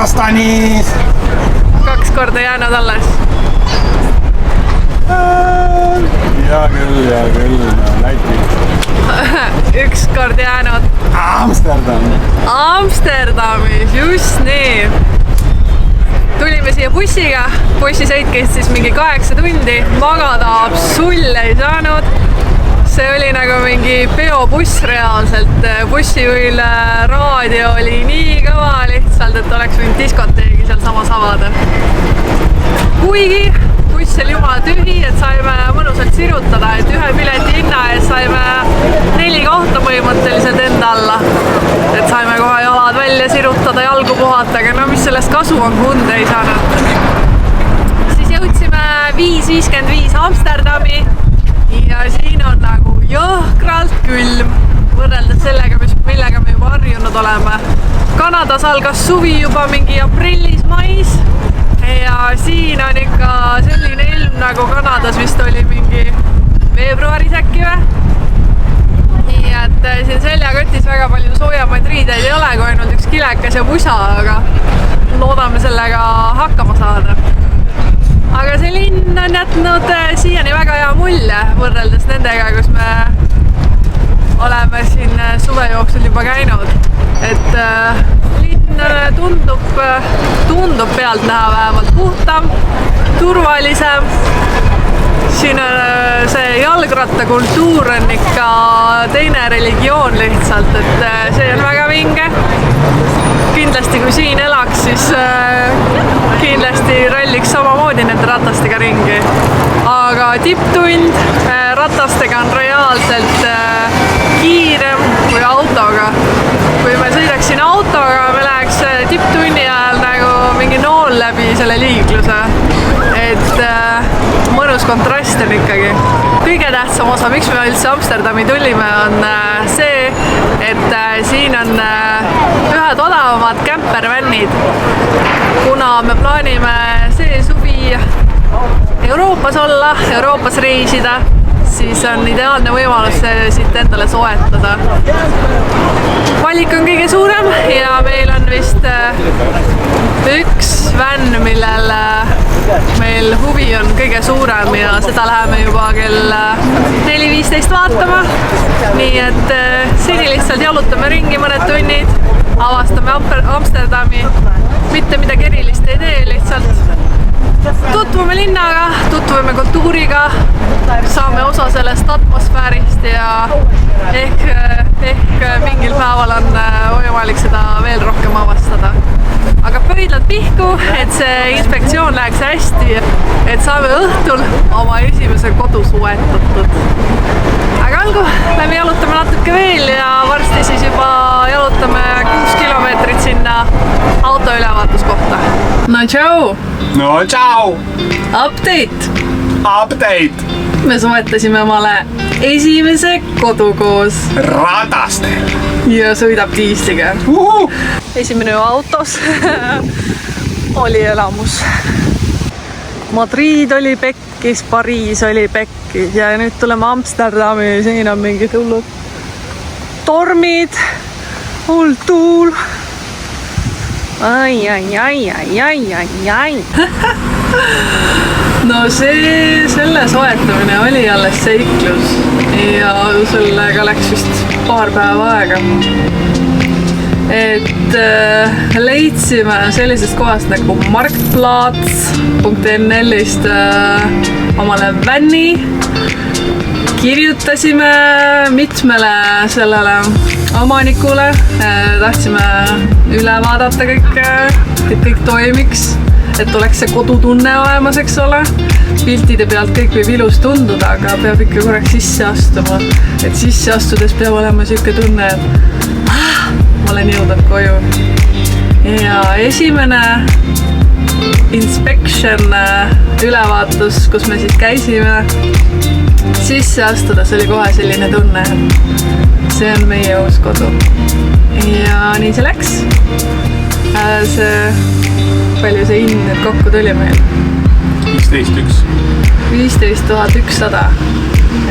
Kasahstanis. 2 korda jäänud alles. Hea küll, Lätis. 1 kord jäänud. Amsterdamis, just nii. Tulime siia bussiga. Bussisõit kestis mingi 8 tundi. Magada absoluutselt ei saanud. See oli nagu mingi peobuss reaalselt. Bussijuhil raadio oli nii kõva lihtsalt, et oleks võinud diskoteegi seal samas avada. Kuigi buss oli jumala tühi, et saime mõnusalt sirutada, et 1 pileti hinna eest saime 4 kohta põhimõtteliselt enda alla. Et saime kohe jalad välja sirutada, jalgu puhata, aga no mis sellest kasu on, kui und ei saanud. Siis jõudsime 5:55 Amsterdami ja siin on nagu jõhkralt külm võrreldes sellega, millega me juba harjunud oleme. Kanadas algas suvi juba mingi aprillis-mais. Ja siin on ikka selline ilm nagu Kanadas vist oli mingi veebruaris äkki või. Nii et siin seljakotis väga palju soojamaid riideid ei ole, kui ainult 1 kilekas ja pusa, aga loodame sellega hakkama saada. Aga see linn on jätnud siiani väga hea mulje võrreldes nendega, kus me oleme siin suve jooksul juba käinud. Et linn tundub pealt näha vähemalt puhtam, turvalisem. Siin on see jalgrattakultuur on ikka teine religioon lihtsalt, et see on väga vinge. Kindlasti kui siin elaks, siis kindlasti ralliks samamoodi nende ratastega ringi. Aga tipptund ratastega on reaalselt kiirem kui autoga. Kui me sõidaks siin autoga, me läheks tipptunni ajal nagu mingi nool läbi selle liikluse. Et mõnus kontrast on ikkagi. Kõige tähtsam osa, miks me üldse Amsterdami tulime, on see, et siin on ühed odavamad campervännid. Kuna me plaanime see suvi Euroopas olla, Euroopas reisida, siis on ideaalne võimalus siit endale soetada. Valik on kõige suurem ja meil on vist 1 vänn, millel meil huvi on kõige suurem ja seda läheme juba kell 4:15 vaatama. Nii et seni lihtsalt jalutame ringi mõned tunnid, avastame Amsterdami, mitte midagi erilist ei tee, lihtsalt tutvume linnaga, tutvume kultuuriga, saame osa sellest atmosfäärist ja ehk mingil päeval on võimalik seda veel rohkem avastada. Aga pöidlad pihku, et see inspektsioon läheks hästi, et saame õhtul oma esimese kodu suetatud. Aga olgu, lähme jalutame natuke veel ja varsti siis juba jalutame 6 kilomeetrit sinna auto ülevaatuskohta. No tšau! No tšau! Update! Me soetasime omale esimese kodu koos ratastel ja sõidab diisliga. Esimene autos oli elamus. Madrid oli pekkis, Pariis oli pekkis ja nüüd tuleme Amsterdami ja siin on mingid hullud tormid, hull tuul. Ai. No selle soetamine oli alles seiklus ja sellega läks vist paar päeva aega. Et leidsime sellisest kohast nagu marktplats.nl-ist omale vänni. Kirjutasime mitmele sellele omanikule, tahtsime üle vaadata kõik, et kõik toimiks, et oleks see kodutunne olemas, eks ole. Piltide pealt kõik võib ilus tunduda, aga peab ikka korraks sisse astuma. Et sisse astudes peab olema siuke tunne, et ma olen jõudnud koju. Ja esimene inspection ülevaatus, kus me siis käisime, sisse astudes oli kohe selline tunne, et see on meie uus kodu. Ja nii see läks. Palju see hind nüüd kokku tuli meil? 15 üks. 15 100.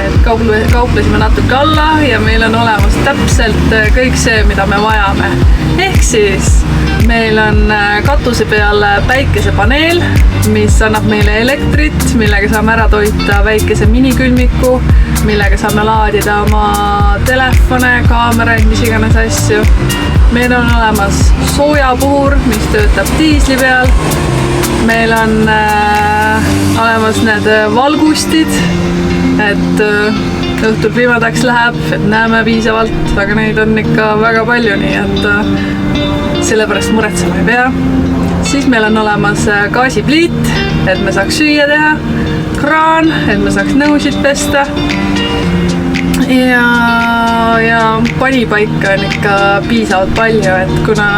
Et kauplesime natuke alla ja meil on olemas täpselt kõik see, mida me vajame. Ehk siis meil on katuse peal päikesepaneel, mis annab meile elektrit, millega saame ära toita väikese minikülmiku, millega saame laadida oma telefone, kaameraid, mis iganes asju. Meil on olemas soojapuhur, mis töötab diisli peal. Meil on olemas need valgustid, et õhtul pimedaks läheb, et näeme piisavalt, aga neid on ikka väga palju, nii et sellepärast muretsema ei pea. Siis meil on olemas gaasipliit, et me saaks süüa teha, kraan, et me saaks nõusid pesta ja panipaika on ikka piisavalt palju, et kuna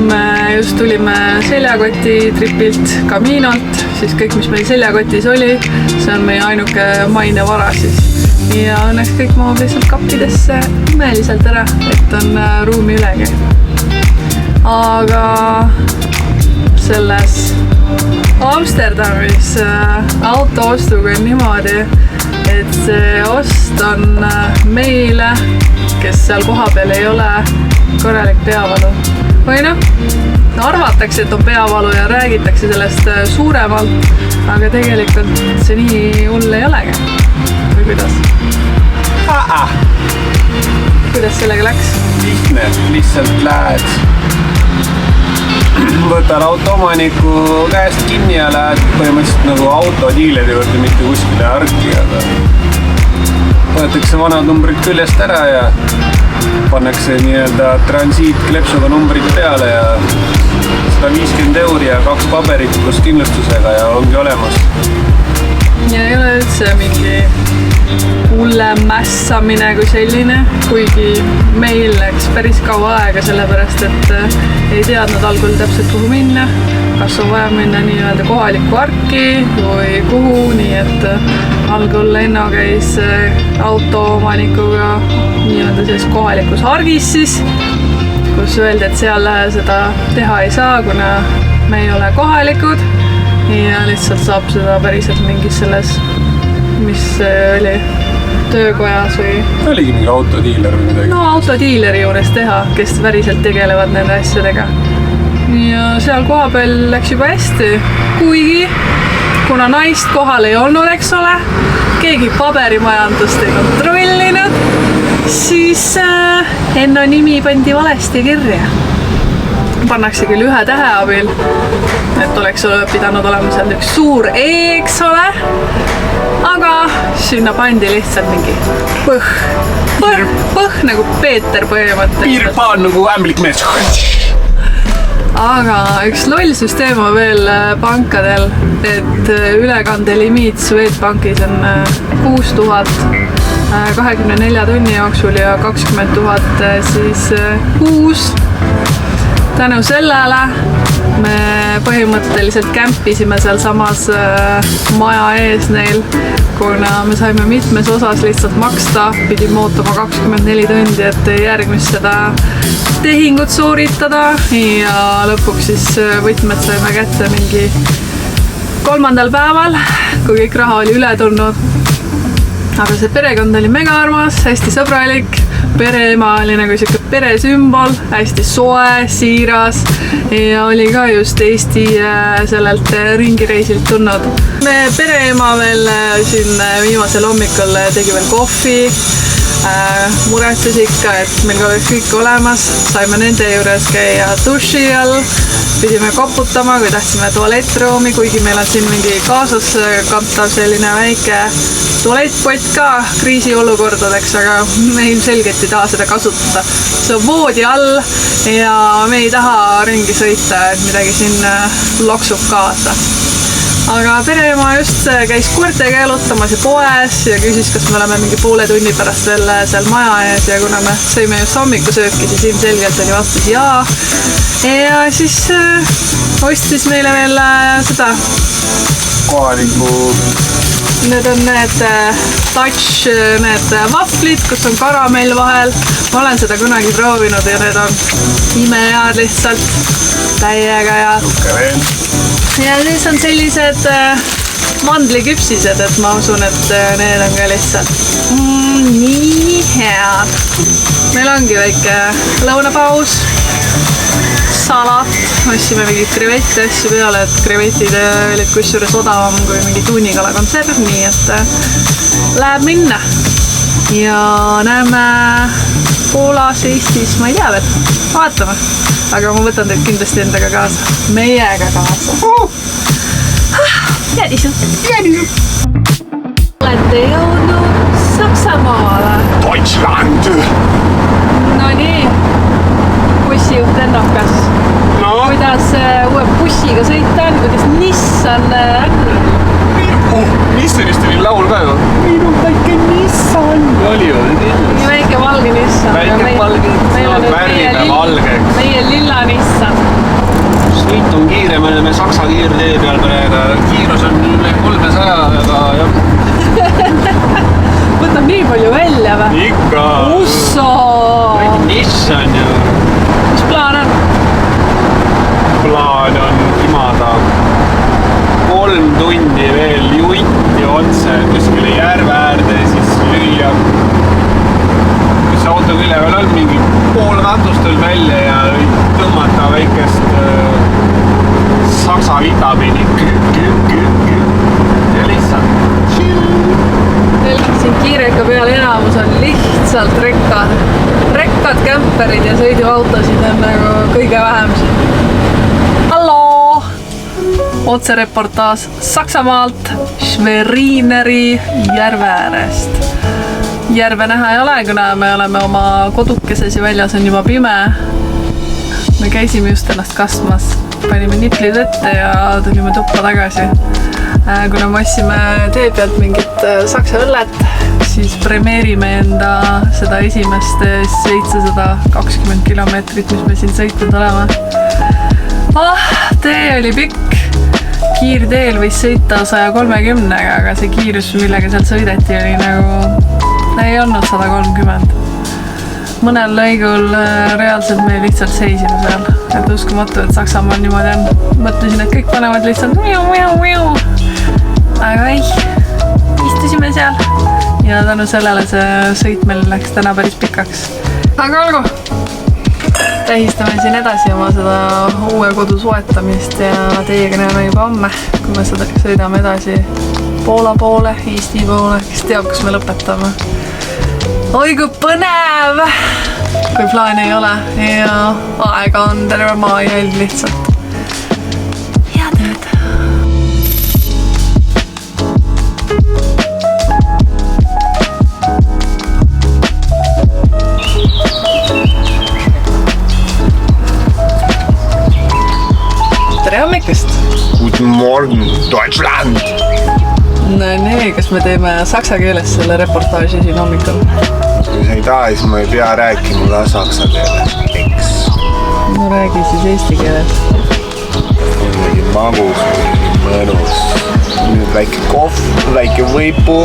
me just tulime seljakoti tripilt Caminolt, siis kõik, mis meil seljakotis oli, see on meie ainuke maine vara siis. Ja õnneks kõik mahub lihtsalt kappidesse imeliselt ära, et on ruumi ülegi. Aga selles Amsterdamis autoostuga on niimoodi, et see ost on meile, kes seal kohapeal ei ole, korralik peavalu. Või arvatakse, et on peavalu ja räägitakse sellest suuremalt, aga tegelikult see nii hull ei olegi. Või kuidas? Kuidas sellega läks? Lihtne, lihtsalt lähed. Võtad autoomaniku käest kinni ja lähed põhimõtteliselt nagu autodiileri juurde, mitte kuskile arki, aga võetakse vanad numbrid küljest ära ja pannakse nii-öelda transiitklepsuga numbrid peale ja 150 € ja 2 paberit plus kindlustusega ja ongi olemas. Ja ei ole üldse mingi hulle mässamine kui selline, kuigi meil läks päris kaua aega, sellepärast et ei teadnud algul täpselt kuhu minna, kas on vaja minna nii-öelda kohalikku arki või kuhu, nii et algul Enno käis autoomanikuga nii-öelda selles kohalikus argis siis, kus öeldi, et seal seda teha ei saa, kuna me ei ole kohalikud ja lihtsalt saab seda päriselt mingis selles, mis oli töökojas või... Oligi mingi autodiiler või midagi? No autodiileri juures teha, kes päriselt tegelevad nende asjadega. Ja seal koha peal läks juba hästi, kuigi kuna naist kohal ei olnud, eks ole, keegi paberimajandust ei kontrollinud, siis Enno nimi pandi valesti kirja. Pannakse küll ühe tähe abil, et oleks pidanud olema seal üks suur E, eks ole, aga sinna pandi lihtsalt mingi põh nagu Peeter põhimõtteliselt. Piirpaan nagu ämblik mees. Aga üks loll süsteem on veel pankadel, et ülekandelimiit Swedbankis on 6000 24 tunni jooksul ja 20 000 siis kuus. Tänu sellele me põhimõtteliselt kämpisime seal samas maja ees neil, kuna me saime mitmes osas lihtsalt maksta, pidime ootama 24 tundi, et järgmist seda tehingut sooritada ja lõpuks siis võtmed saime kätte mingi 3. päeval, kui kõik raha oli üle tulnud. Aga see perekond oli mega armas, hästi sõbralik, pereema oli nagu siuke peresümbol, hästi soe, siiras ja oli ka just Eesti sellelt ringireisilt tulnud. Me pereema veel siin viimasel hommikul tegi veel kohvi, muretses ikka, et meil oleks kõik olemas, saime nende juures käia duši all, pidime koputama, kui tahtsime tualettruumi, kuigi meil on siin mingi kaasas kantav selline väike tualettpott ka kriisiolukordadeks, aga me ilmselgelt ei taha seda kasutada. See on voodi all ja me ei taha ringi sõita, et midagi siin loksub kaasa. Aga pereema just käis koerte keelutamas ja poes ja küsis, kas me oleme mingi poole tunni pärast veel seal maja ees ja kuna me sõime just hommikusööki, siis ilmselgelt oli vastus jaa. Ja siis ostis meile veel seda kohaliku... Need on need touch, need vaflid, kus on karamell vahel. Ma olen seda kunagi proovinud ja need on imehead lihtsalt täiega ja... Ja siis on sellised mandliküpsised, et ma usun, et need on ka lihtsalt nii head. Meil ongi väike lõunapaus, salat, ostsime mingid krevette asju peale, et krevetid olid kusjuures odavam kui mingi tuunikala konserv, nii et läheb minna. Ja näeme Poolas, Eestis, ma ei tea veel, vaatame. Aga ma võtan teid kindlasti endaga kaasa, meiega kaasa. Jäädisu. Olete jõudnud Saksamaale. Deutschland! No nii, bussijuht ennokas. No? Kuidas uue bussiga sõita on, kuidas Nissan on? Nissanist oli laul ka ju. Minu väike Nissan. Oli ju. Nii väike valge Nissan. Väike valge. Värvime valgeks. Meie lilla Nissan. Sõit on kiire, me oleme Saksa kiirtee peal praegu. Kiirus on üle 300, aga jah. Võtab nii palju välja või? Ikka. Usso! Väike Nissan ju. Mis plaan on? Plaan on imada 3 tundi veel jutti otse kuskile järve äärde, siis lüüa. Kui see auto üleval on, mingi pool ratust veel välja ja tõmmata väikest saksa vitamiini. Ja lihtsalt chill. Siin kiireka peal enamus on lihtsalt rekkad kämperid ja sõiduautosid on nagu kõige vähem siin. Halloo! Otsereportaaž Saksamaalt Schwerineri järve äärest. Järve näha ei ole, kuna me oleme oma kodukeses ja väljas on juba pime. Me käisime just ennast kasmas. Panime niplid ette ja tulime tuppa tagasi. Kuna me ossime tee pealt mingit saksa õllet, siis premeerime enda seda esimest 720 kilomeetrit, mis me siin sõitnud oleme. Tee oli pikk. Kiirteel võis sõita 130-ga, aga see kiirus, millega seal sõideti, oli nagu... ei olnud 130. Mõnel lõigul reaalselt me lihtsalt seisime seal. Et uskumatu, et Saksamaal niimoodi on. Mõtlesin, et kõik panevad lihtsalt miu. Aga ei, istusime seal. Ja tänu sellele see sõit meil läks täna päris pikaks. Aga olgu! Tähistame siin edasi oma seda uue kodu soetamist ja teiega näeme juba homme, kui me sõidame edasi Poola poole, Eesti poole, kes teab, kus me lõpetame. Oi kui põnev, kui plaani ei ole ja aega on terve maa jälg lihtsalt. Head ööd! Tere hommikust! Guten Morgen, Deutschland! No nii, kas me teeme saksa keeles selle reportaaži siin hommikul? Kui sa ei taha, siis ma ei pea rääkima ka saksa keeles, eks. No räägi siis eesti keeles. Muidugi magus, muidugi mõnus. Nüüd väike kohv, väike võipu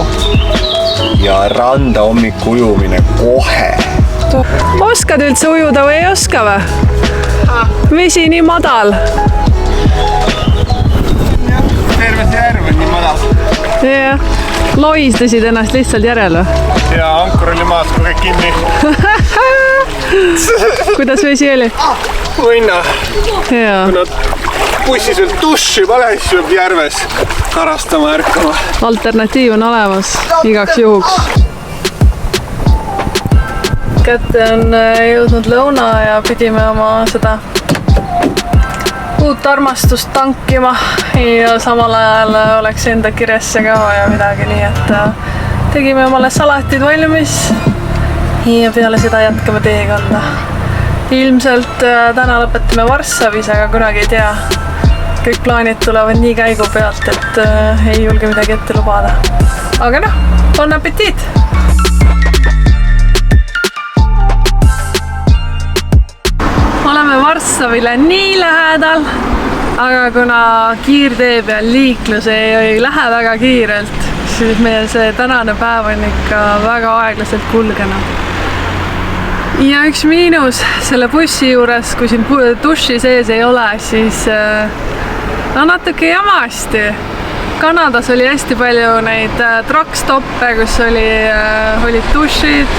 ja randa hommiku ujumine kohe. Oskad üldse ujuda või ei oska või? Vesi nii madal. Terve see järv on nii madal. Jah, loistasid ennast lihtsalt järele. Ja ankur oli maas, kui kõik kinni. Kuidas vesi oli? Võinna. Jaa. Kui nad bussis veel duši pale, siis peab järves karastama ärkama. Alternatiiv on olemas igaks juhuks. Kätte on jõudnud lõuna ja pidime oma seda uut armastust tankima ja samal ajal oleks enda kirjasse ka vaja midagi, nii et tegime omale salatid valmis ja peale seda jätkame teekonda. Ilmselt täna lõpetame Varssavis, aga kunagi ei tea. Kõik plaanid tulevad nii käigu pealt, et ei julge midagi ette lubada. Aga noh, bon apetiit! Oleme Varssavile nii lähedal, aga kuna kiirtee peal liiklus ei lähe väga kiirelt, siis meil see tänane päev on ikka väga aeglaselt kulgenud. Ja üks miinus selle bussi juures, kui siin duši sees ei ole, siis on natuke jamasti. Kanadas oli hästi palju neid truckstoppe, kus olid dušid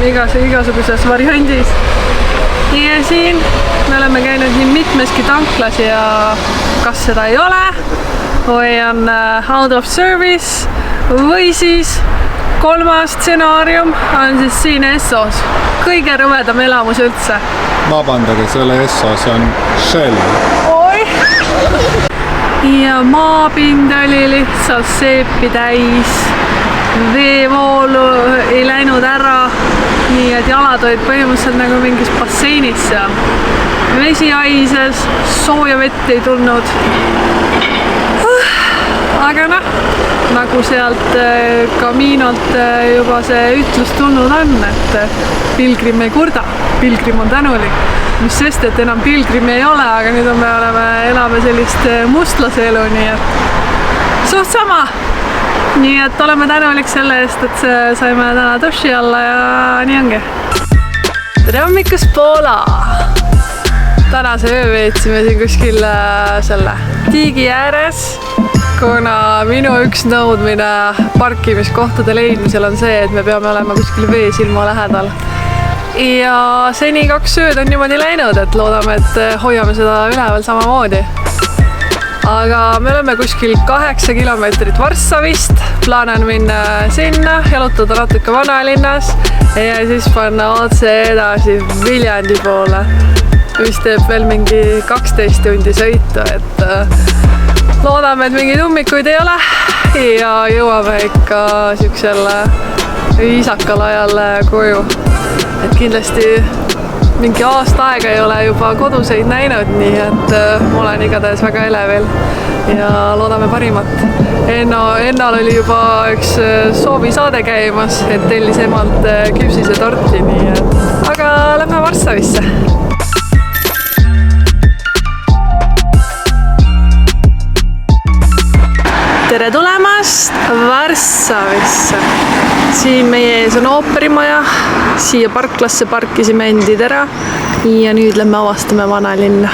igasuguses variandis. Ja siin me oleme käinud nii mitmeski tanklas ja kas seda ei ole või on out of service või siis kolmas stsenaarium on siis siin Essos. Kõige rõvedam elamus üldse. Vabandage, selle Essos on Shell. Oi! Ja maapind oli lihtsalt seepi täis. Veevoolu ei läinud ära, nii et jalad olid põhimõtteliselt nagu mingis basseinis seal. Vesi haises, sooja vett ei tulnud. Aga nagu sealt Caminolt juba see ütlus tulnud on, et pilgrim ei kurda, pilgrim on tänulik. Mis sest, et enam pilgrim ei ole, aga nüüd me elame sellist mustlase elu, nii et suht sama. Nii et oleme tänulik selle eest, et saime täna duši alla ja nii ongi. Tere hommikust, Poola! Tänase öö veetsime siin kuskil selle tiigi ääres, kuna minu üks nõudmine parkimiskohtade leidmisel on see, et me peame olema kuskil veesilma lähedal. Ja seni 2 ööd on niimoodi läinud, et loodame, et hoiame seda üleval samamoodi. Aga me oleme kuskil 8 kilomeetrit Varssavist, plaanan minna sinna, jalutada natuke vanalinnas ja siis panna otse edasi Viljandi poole, mis teeb veel mingi 12 tundi sõitu, et loodame, et mingeid ummikuid ei ole ja jõuame ikka siuksele viisakal ajal koju. Et kindlasti mingi aasta aega ei ole juba koduseid näinud, nii et olen igatahes väga elevil ja loodame parimat. Ennal oli juba üks soovisaade käimas, et tellis emalt küpsise torti, nii et aga lähme Varssavisse. Tere tulemast Varssavisse! Siin meie ees on ooperimaja, siia parklasse parkisime endid ära ja nüüd lähme avastame vanalinna.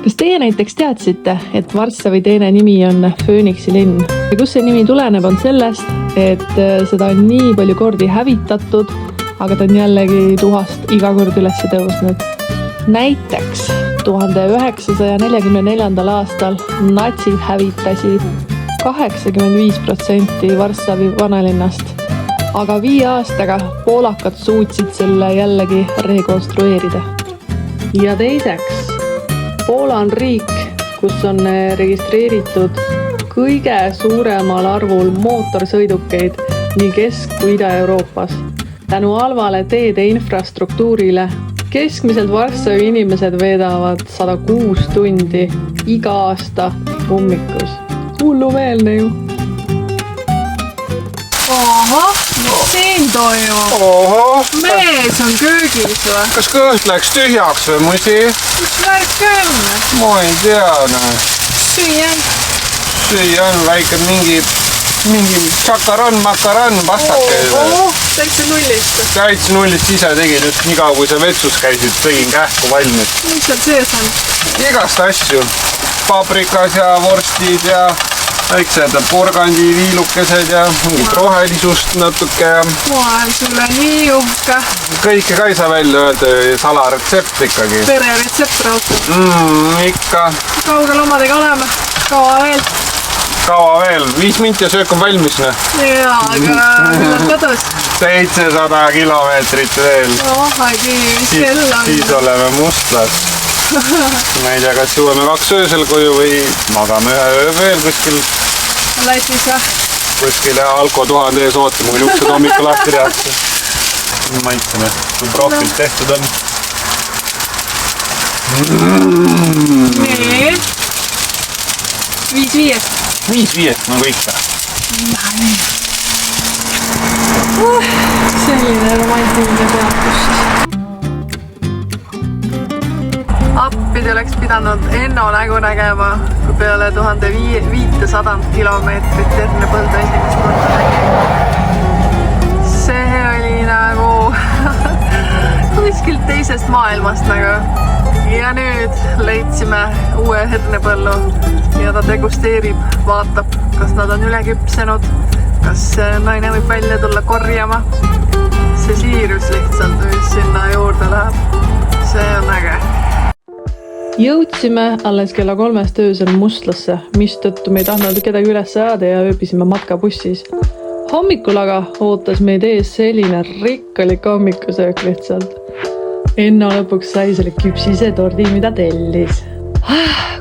Kas teie näiteks teadsite, et Varssavi teine nimi on Fööniksi linn? Ja kus see nimi tuleneb on sellest, et seda on nii palju kordi hävitatud, aga ta on jällegi tuhast iga kord üles tõusnud. Näiteks 1944. aastal natsid hävitasid 85% Varssavi vanalinnast, aga 5 aastaga poolakad suutsid selle jällegi rekonstrueerida. Ja teiseks, Poola on riik, kus on registreeritud kõige suuremal arvul mootorsõidukeid nii Kesk- kui Ida-Euroopas. Tänu halvale teede infrastruktuurile keskmiselt Varssavi inimesed veedavad 106 tundi iga aasta ummikus. Hullumeelne ju. Oho, mis siin toimub? Oho! Mees on köögis või? Kas kõht läks tühjaks või musi? Mis värk on? Ma ei tea, Süüan. Süüa on väike mingi makaron, pastake. Täitsa nullist. Täitsa nullist ise tegin, just nii kaua kui sa vetsus käisid, tegin kähku valmis. Mis seal sees on? Igast asju. Paprikas ja vorstid ja väiksed porgandiviilukesed ja mingit rohelisust natuke ja... Mua on sulle nii uhke. Kõike ka ei saa välja öelda, salaretsept ikkagi. Pere retsept raudselt. Ikka. Kaugel omadega oleme? Kaua veel? Kaua veel? 5 minti ja söök on valmis, ne? Jaa, aga millal kodus? 700 kilomeetrit veel. Mis kell on? Siis oleme Mustlas. Ma ei tea, kas jõuame 2 öösel koju või magame 1 öö veel kuskil. Lätis või? Kuskil Alko 1000 ees ootame, kui uksed hommikul lahti tehakse. Maitseme, kui profilt tehtud on. Nii. 5-5. 5-5, nagu ikka. Selline romantiline peatust. Appidi oleks pidanud Enno nägu nägema, kui peale 1500 kilomeetrit Terne-Põldu esimest korda nägi. See oli nagu kuskilt teisest maailmast nagu. Ja nüüd leidsime uue hernepõllu ja ta degusteerib, vaatab, kas nad on üle küpsenud, kas naine võib välja tulla korjama. See siirus lihtsalt, mis sinna juurde läheb. See on äge. Jõudsime alles kella 3 öösel Mustlasse, mistõttu me ei tahtnud kedagi üles ajada ja ööbisime matkabussis. Hommikul aga ootas meid ees selline rikkalik hommikusöök lihtsalt. Enno lõpuks sai selle küpsise tordi, mida tellis.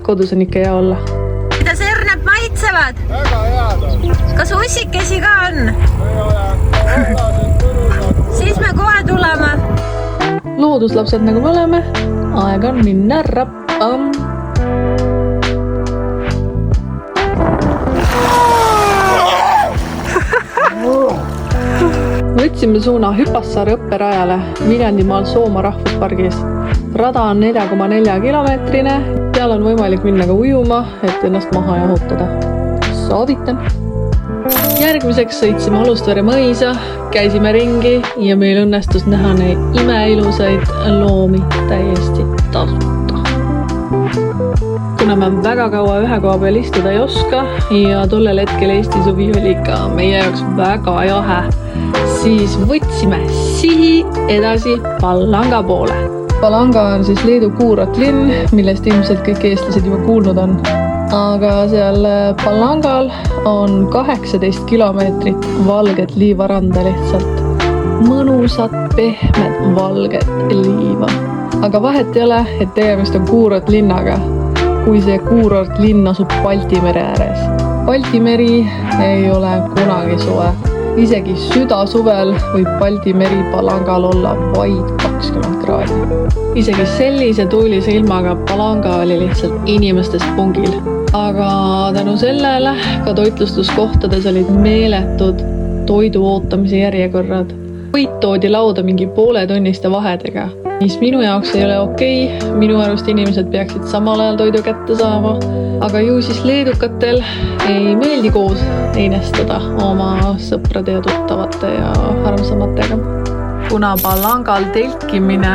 Kodus on ikka hea olla. Kuidas herned maitsevad? Väga head. Kas ussikesi ka on? Siis me kohe tuleme. Looduslapsed nagu me oleme, aeg on minna rappam. Võtsime suuna Hüpassaare õpperajale Viljandimaal Soomaa rahvuspargis. Rada on 4,4 kilomeetrine, seal on võimalik minna ka ujuma, et ennast maha jahutada. Soovitan! Järgmiseks sõitsime Alustvere mõisa, käisime ringi ja meil õnnestus näha neid imeilusaid loomi täiesti tasuta. Kuna me väga kaua ühe koha peal istuda ei oska ja tollel hetkel Eesti suvi oli ka meie jaoks väga jahe, siis võtsime sihi edasi Palanga poole. Palanga on siis Leedu kuurort linn, millest ilmselt kõik eestlased juba kuulnud on. Aga seal Palangal on 18 kilomeetrit valget liivaranda lihtsalt. Mõnusad, pehmed, valget liiva. Aga vahet ei ole, et tegemist on kuurort linnaga, kui see kuurort linn asub Balti mere ääres. Balti meri ei ole kunagi soe. Isegi südasuvel võib Balti meri Palangal olla vaid 20 kraadi. Isegi sellise tuulise ilmaga Palanga oli lihtsalt inimestest pungil. Aga tänu sellele ka toitlustuskohtades olid meeletud toidu ootamise järjekorrad. Võit toodi lauda mingi pooletunniste vahedega, mis minu jaoks ei ole okei. Minu arust inimesed peaksid samal ajal toidu kätte saama. Aga ju siis leedukatel ei meeldi koos einestada oma sõprade ja tuttavate ja armsamatega. Kuna Palangal telkimine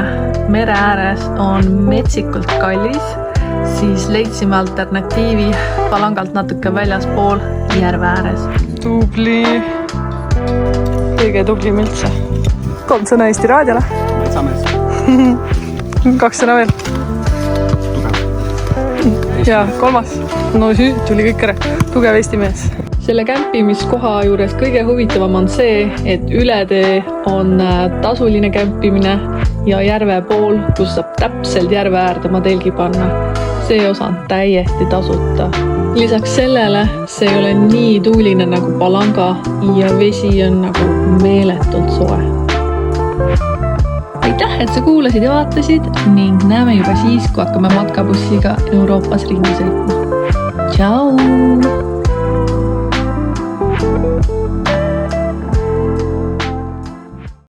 mere ääres on metsikult kallis, siis leidsime alternatiivi Palangalt natuke väljaspool järve ääres. Tubli! Kõige tublim üldse. 3 sõna Eesti raadiole. Metsamees. 2 sõna veel. Ja 3. No tuli kõik ära. Tugev Eesti mees. Selle kämpimiskoha juures kõige huvitavam on see, et ületee on tasuline kämpimine ja järve pool, kus saab täpselt järve äärde oma telgi panna. See osa on täiesti tasuta. Lisaks sellele see ei ole nii tuuline nagu Palanga ja vesi on nagu meeletult soe. Aitäh, et sa kuulasid ja vaatasid ning näeme juba siis, kui hakkame matkabussiga Euroopas ringi sõitma. Tšau!